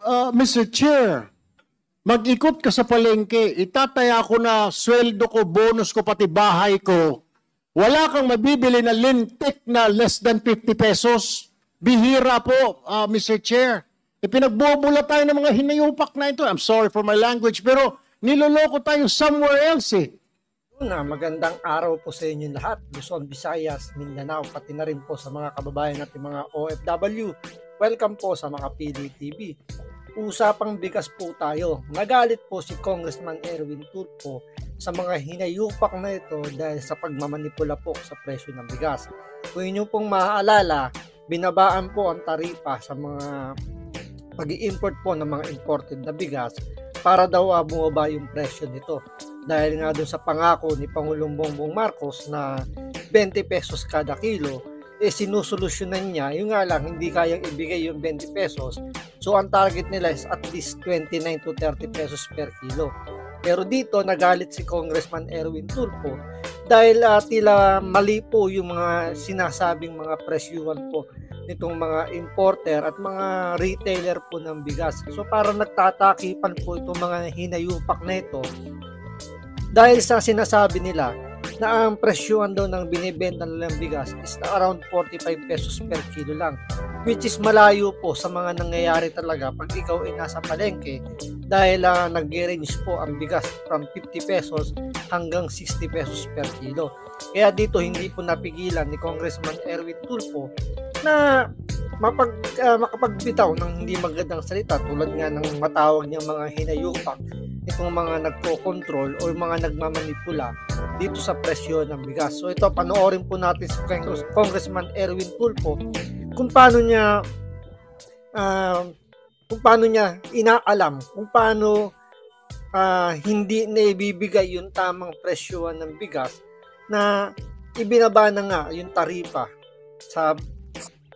Mr. Chair, mag-ikot ka sa palengke, itataya ko na sweldo ko, bonus ko, pati bahay ko. Wala kang mabibili na lintik na less than 50 pesos. Bihira po, Mr. Chair. Pinagbobola tayo ng mga hinayupak na ito. I'm sorry for my language, pero niloloko tayo somewhere else eh. Magandang araw po sa inyo lahat, Luzon, Visayas, Mindanao, pati na rin po sa mga kababayan natin mga OFW. Welcome po sa mga PDTV. Usapang bigas po tayo. Nagalit po si Congressman Erwin Tulfo sa mga hinayupak na ito dahil sa pagmamanipula po sa presyo ng bigas. Kung inyo pong maaalala, binabaan po ang taripa sa mga pag-i-import po ng mga imported na bigas para daw bumaba yung presyo nito. Dahil nga doon sa pangako ni Pangulong Bongbong Marcos na 20 pesos kada kilo, sinusolusyonan niya, yung nga lang hindi kayang ibigay yung 20 pesos. So ang target nila is at least 29 to 30 pesos per kilo. Pero dito nagalit si Congressman Erwin Tulfo dahil tila mali po yung mga sinasabing mga presyuhan po nitong mga importer at mga retailer po ng bigas. So parang nagtatakipan po itong mga hinayupak na ito dahil sa sinasabi nila na ang presyuhan daw ng binibenta nilang bigas is around 45 pesos per kilo lang, which is malayo po sa mga nangyayari talaga pag ikaw ay nasa palengke dahil nag-range po ang bigas from 50 pesos hanggang 60 pesos per kilo. Kaya dito hindi po napigilan ni Congressman Erwin Tulfo na makapagbitaw ng hindi magandang salita tulad nga ng matawag niyang mga hinayupak itong mga nagko-control o mga nagmamanipula dito sa presyo ng bigas. So ito, panoorin po natin si Congressman Erwin Tulfo kung paano niya inaalam kung paano hindi naibibigay yung tamang presyohan ng bigas na ibinaba na nga yung taripa sa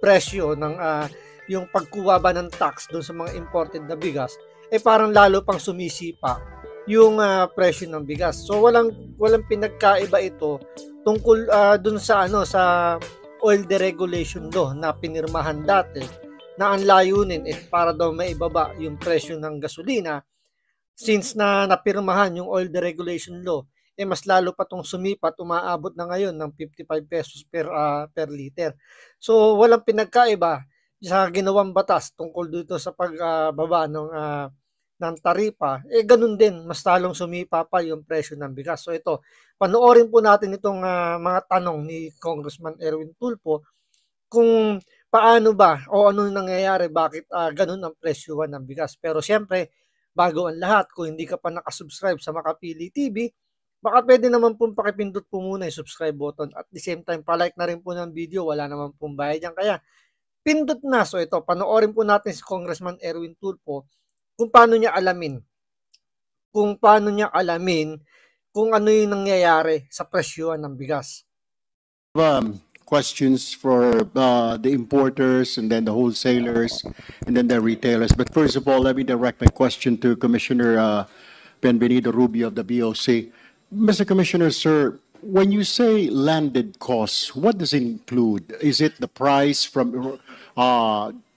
presyo ng yung pagkuha ba ng tax doon sa mga imported na bigas, parang lalo pang sumisipa yung presyo ng bigas. So walang pinagkaiba ito tungkol doon sa sa oil deregulation law na pinirmahan dati na ang layunin para daw maibaba yung presyo ng gasolina. Since na napirmahan yung oil deregulation law, mas lalo pa tong sumipat, umaabot na ngayon ng 55 pesos per liter. So walang pinagkaiba sa ginawang batas tungkol dito sa pagbaba ng taripa, ganun din, mas talong sumipa pa yung presyo ng bigas. So ito, panoorin po natin itong mga tanong ni Congressman Erwin Tulfo kung paano ba o ano nangyayari, bakit ganun ang presyuhan ng bigas. Pero siyempre, bago ang lahat, kung hindi ka pa nakasubscribe sa Makapili TV, baka pwede naman pong pakipindot po muna yung subscribe button at the same time, palike na rin po ng video, wala naman pong bayad yan. Kaya, pindot na. So ito, panoorin po natin si Congressman Erwin Tulfo kung paano niya alamin kung ano yung nangyayari sa presyuhan ng bigas. Questions for the importers and then the wholesalers and then the retailers. But first of all, let me direct my question to Commissioner Benvenido Rubio of the BOC. Mr. Commissioner, sir, when you say landed costs, what does it include? Is it the price from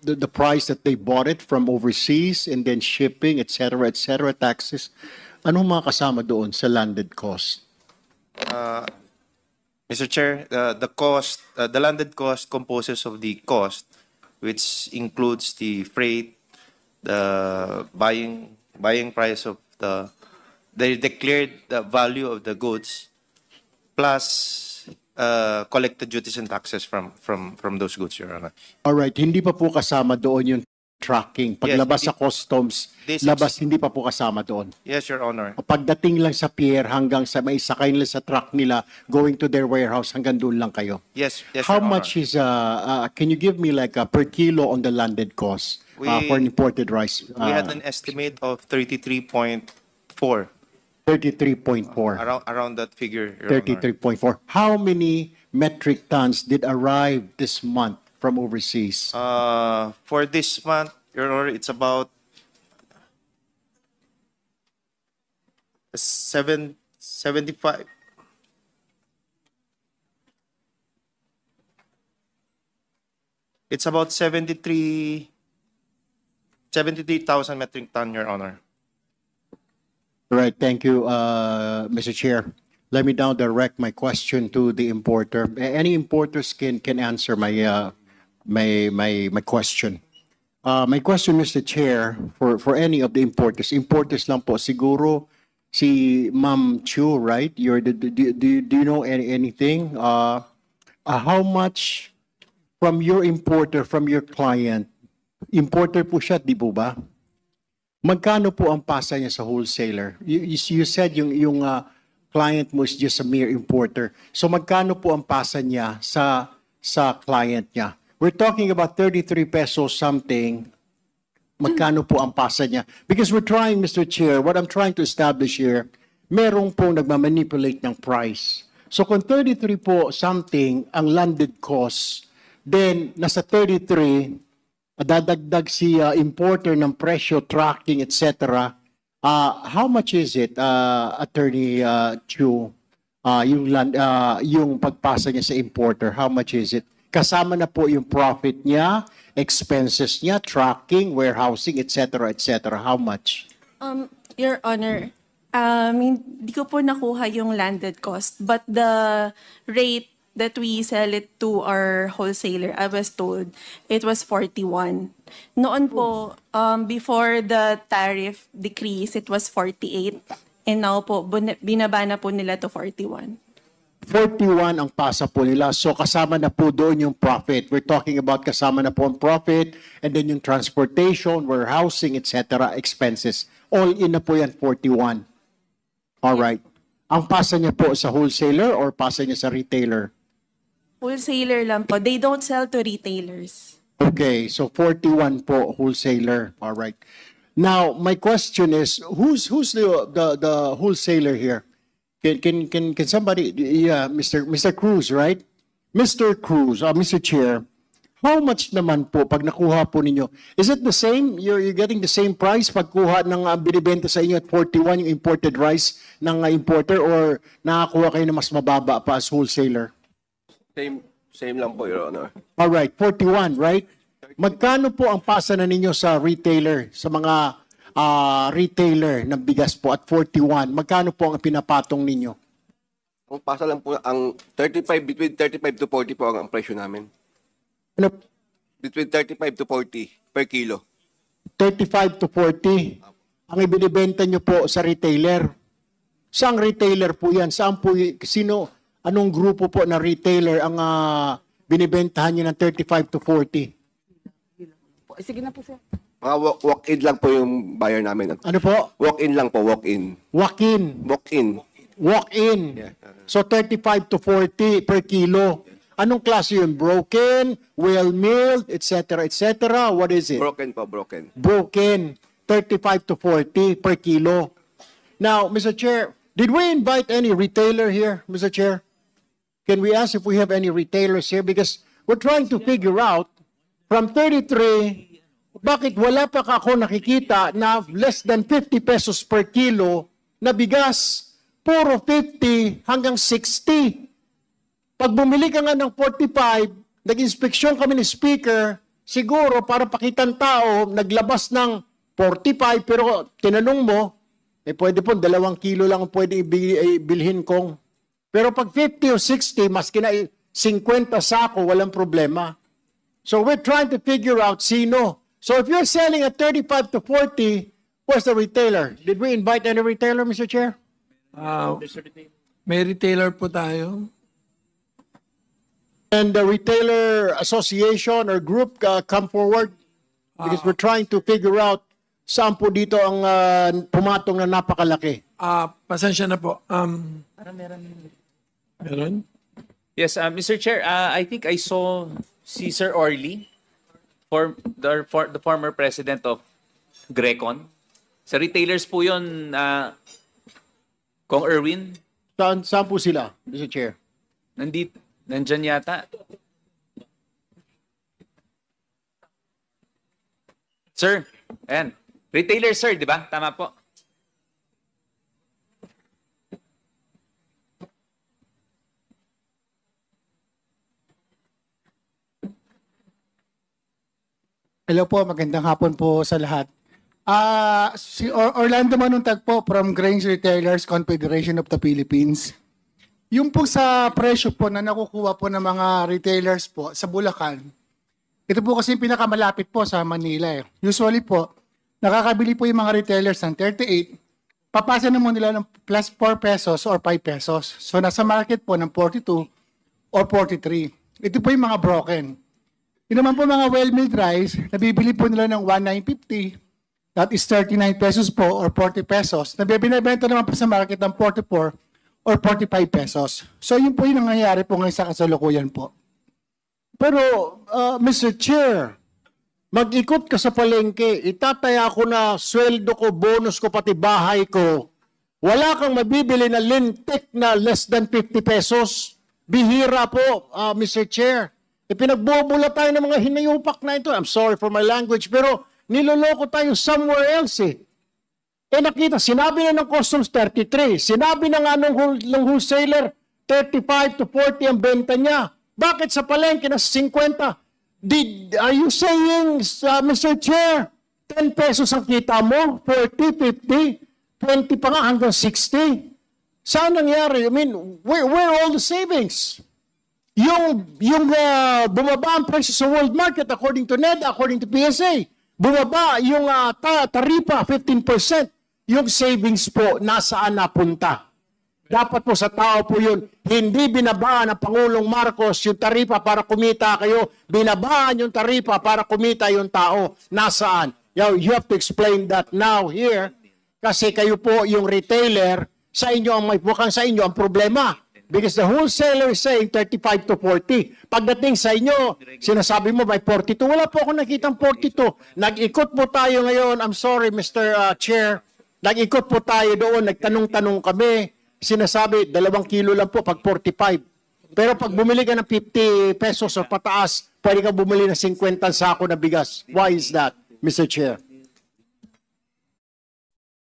the price that they bought it from overseas and then shipping, etc., taxes? Anong mga kasama doon sa landed cost? Mr. Chair, the landed cost composes of the cost, which includes the freight, the buying price of the declared value of the goods, plus collected duties and taxes from those goods, Your Honor. All right, hindi pa po kasama doon yung tracking. Paglabas sa customs, hindi pa po kasama doon. Yes, Your Honor. Pagdating lang sa pier hanggang sa may sakay nila sa truck nila, going to their warehouse, hanggang doon lang kayo. Yes, How Your much Honor. is, can you give me like per kilo on the landed cost for imported rice? We had an estimate of 33.4. 33.4. Around that figure, Your Honor. 33.4. How many metric tons did arrive this month from overseas? For this month, Your Honor, it's about 75. It's about 73 73,000 metric ton, Your Honor. Right, thank you, Mr. Chair. Let me now direct my question to the importer. Any importers can answer my question. My question, Mr. Chair, for any of the importers lang po, siguro si Ma'am Chu, right? Do you know anything? How much from your importer, from your client, importer po siya, di po ba? Magkano po ang pasa niya sa wholesaler? You said yung client mo is just a mere importer. So magkano po ang pasa niya sa client niya? We're talking about 33 pesos something. Magkano po ang pasa niya? Because we're trying, Mr. Chair, what I'm trying to establish here, merong po nagmamanipulate ng price. So kung 33 po something ang landed cost, then nasa 33, dadagdag si importer ng presyo, tracking, etc. How much is it, Attorney Chu, yung pagpasa niya sa importer? How much is it? Kasama na po yung profit niya, expenses niya, tracking, warehousing, etc., etc. How much? Your Honor, hindi ko po nakuha yung landed cost, but the rate that we sell it to our wholesaler, I was told it was 41. Noon po, before the tariff decrease, it was 48. And now po, binaba na po nila to 41. 41 ang pasa po nila. So kasama na po doon yung profit. We're talking about kasama na po ang profit and then yung transportation, warehousing, etc., expenses. All in na po yan, 41. All right. Ang pasa niya po sa wholesaler or pasa niya sa retailer? Wholesaler lang po. They don't sell to retailers. Okay, so 41 po wholesaler. All right. Now, my question is, who's the wholesaler here? Can somebody? Yeah, Mr. Cruz, right? Mr. Cruz, Mr. Chair, how much naman po pag nakuha po ninyo? Is it the same? You're getting the same price pagkuha ng binibenta sa inyo at 41 yung imported rice ng importer, or nakakuha kayo na mas mababa pa as wholesaler? Same lang po, Your Honor. All right, 41, right? Magkano po ang pasa na ninyo sa retailer, sa mga retailer ng bigas po at 41? Magkano po ang pinapatong ninyo? Ang pasa lang po, ang 35, between 35 to 40 po ang presyo namin. Ano, Between 35 to 40 per kilo. 35 to 40 ang ibinibenta nyo po sa retailer. Saang retailer po yan? Saan po, anong grupo po na retailer ang binibentahan nyo ng 35 to 40? Sige na po, sir. Mga walk-in lang po yung buyer namin. Ano po? Walk-in lang po, walk-in. Walk-in. Walk-in. Walk-in. So 35 to 40 per kilo. Anong klase yun? Broken, well-milled, etc., etc.? What is it? Broken po, broken. Broken. 35 to 40 per kilo. Now, Mr. Chair, did we invite any retailer here, Mr. Chair? Can we ask if we have any retailers here? Because we're trying to figure out from 33, bakit wala pa ako nakikita na less than 50 pesos per kilo na bigas? Puro 50 hanggang 60. Pag bumili ka nga ng 45, nag-inspeksyon kami ni speaker, siguro para pakitan tao, naglabas ng 45, pero tinanong mo, pwede po 2 kilo lang ang pwede ibilhin kong. Pero pag 50 o 60, maski na 50 sako, walang problema. So we're trying to figure out sino. So if you're selling at 35 to 40, where's the retailer? Did we invite any retailer, Mr. Chair? May retailer po tayo. And the retailer association or group come forward? Because we're trying to figure out saan po dito ang pumatong na napakalaki. Pasensya na po. Meron? Yes, Mr. Chair, I think I saw si Sir Orly, the former president of Grecon. Sa retailers po yun, Kong Erwin, Saan po sila, Mr. Chair? nandyan yata. Sir, ayan. Retailer, sir, di ba? Tama po. Hello po, magandang hapon po sa lahat. Si Orlando Manuntag po from Grains Retailers Confederation of the Philippines. Yung po sa presyo po na nakukuha po ng mga retailers po sa Bulacan, ito po kasi yung pinakamalapit po sa Manila eh. Usually po, nakakabili po yung mga retailers ng 38, papasa naman nila ng plus 4 pesos or 5 pesos. So nasa market po ng 42 or 43. Ito po yung mga broken. Yun naman po mga well-milled rice, nabibili po nila ng 1,950, that is 39 pesos po or 40 pesos. Nabibinibenta naman po sa market ng 44 or 45 pesos. So yun po yung nangyayari po ngayon sa kasalukuyan po. Pero, Mr. Chair, mag-ikot ka sa palengke, itataya ko na sweldo ko, bonus ko, pati bahay ko. Wala kang mabibili na lintik na less than 50 pesos. Bihira po, Mr. Chair. Pinagbobola tayo ng mga hinayupak na ito. I'm sorry for my language, pero niloloko tayo somewhere else eh. Nakita, sinabi na ng customs 33, sinabi na nga ng wholesaler 35 to 40 ang benta niya. Bakit sa palengke na 50? Are you saying, Mr. Chair, 10 pesos ang kita mo, 40, 50, 20 pa nga hanggang 60? Saan nangyari? I mean, where are all the savings? Yung bumaba ang presyo sa world market according to NEDA, according to PSA. Bumaba yung taripa 15%. Yung savings po nasaan napunta? Dapat po sa tao po yun, hindi binabaan ng Pangulong Marcos yung taripa para kumita kayo, binabaan yung taripa para kumita yung tao. Nasaan? You have to explain that now here kasi kayo po yung retailer, sa inyo ang mukhang sa inyo ang problema. Because the wholesaler is saying 35 to 40. Pagdating sa inyo, sinasabi mo may 42. Wala po ako nakitang 42. Nag-ikot po tayo ngayon. I'm sorry, Mr. Chair. Nag-ikot po tayo doon. Nagtanong-tanong kami. Sinasabi, 2 kilo lang po pag 45. Pero pag bumili ka ng 50 pesos o pataas, pwede ka bumili ng 50 sako na bigas. Why is that, Mr. Chair?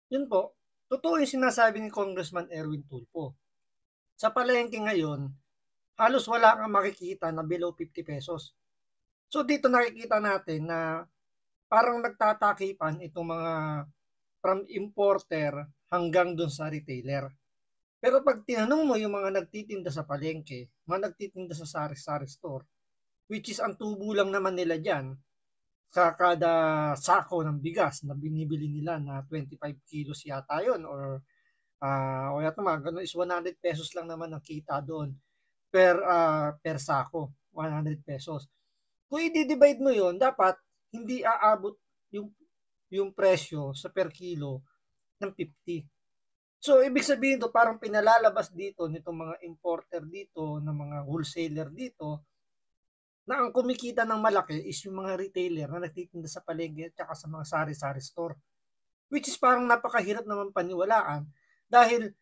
Yun po, totoo yung sinasabi ni Congressman Erwin Tulfo. Sa palengke ngayon, halos wala kang makikita na below 50 pesos. So dito nakikita natin na parang nagtatakipan itong mga from importer hanggang dun sa retailer. Pero pag tinanong mo yung mga nagtitinda sa palengke, mga nagtitinda sa sari-sari store, which is ang tubo lang naman nila dyan, sa kada sako ng bigas na binibili nila na 25 kilos yata yun or o yata mga ganun is 100 pesos lang naman ang kita doon per sako, 100 pesos. Kung i-divide mo yon, dapat hindi aabot yung presyo sa per kilo ng 50. So ibig sabihin to parang pinalalabas dito nitong mga importer dito, ng mga wholesaler dito, na ang kumikita ng malaki is yung mga retailer na nagtitinda sa palengke at saka sa mga sari-sari store. Which is parang napakahirap naman paniwalaan. Dahil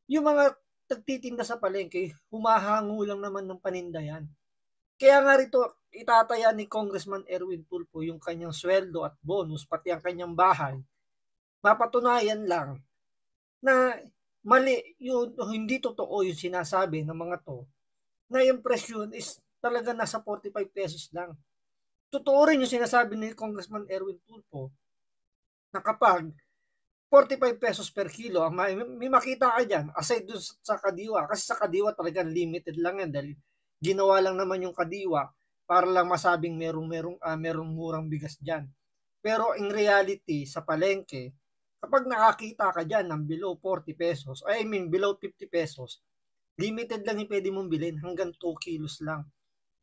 yung mga nagtitinda sa palengke, humahango lang naman ng paninda yan. Kaya nga rito, itataya ni Congressman Erwin Tulfo yung kanyang sweldo at bonus, pati ang kanyang bahay. Mapatunayan lang na mali, yun, hindi totoo yung sinasabi ng mga to, na yung presyo is talaga nasa 45 pesos lang. Totoo rin yung sinasabi ni Congressman Erwin Tulfo na kapag 45 pesos per kilo, may makita ka dyan, aside dun sa kadiwa. Kasi sa kadiwa talagang limited lang yan dahil ginawa lang naman yung kadiwa para lang masabing merong murang bigas dyan. Pero in reality, sa palengke, kapag nakakita ka dyan ng below 40 pesos, below 50 pesos, limited lang yung pwede mong bilhin, hanggang 2 kilos lang.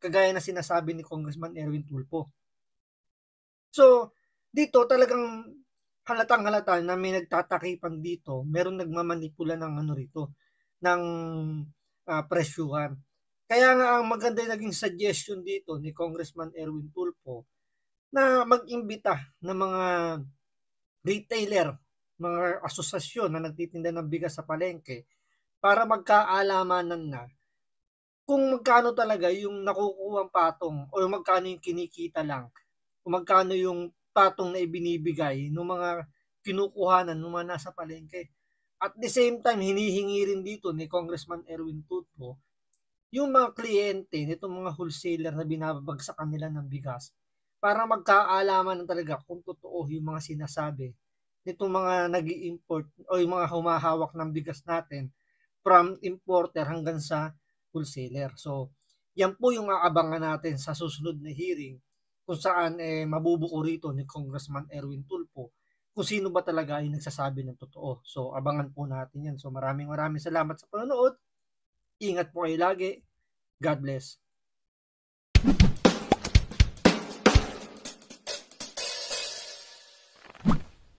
Kagaya na sinasabi ni Congressman Erwin Tulfo. So, dito talagang halatang-halata na may nagtatakipan dito, meron nagmamanipula ng ng presyuhan. Kaya nga ang maganda naging suggestion dito ni Congressman Erwin Tulfo na mag-imbita ng mga retailer, mga asosasyon na nagtitinda ng bigas sa palengke para magkaalamanan na kung magkano talaga yung nakukuhang patong o magkano yung kinikita lang o magkano yung patong na ibinibigay ng mga kinukuhanan ng mga nasa palengke. At the same time, hinihingi rin dito ni Congressman Erwin Tulfo yung mga kliyente nitong mga wholesaler na binabagsak kanila ng bigas para magkaalaman na talaga kung totoo yung mga sinasabi nitong mga nag-i-import o yung mga humahawak ng bigas natin from importer hanggang sa wholesaler. So, yan po yung aabangan natin sa susunod na hearing kung saan mabubuo rito ni Congressman Erwin Tulfo kung sino ba talaga ay nagsasabi ng totoo. So, abangan po natin yan. So, maraming salamat sa panonood. Ingat po kayo lagi. God bless.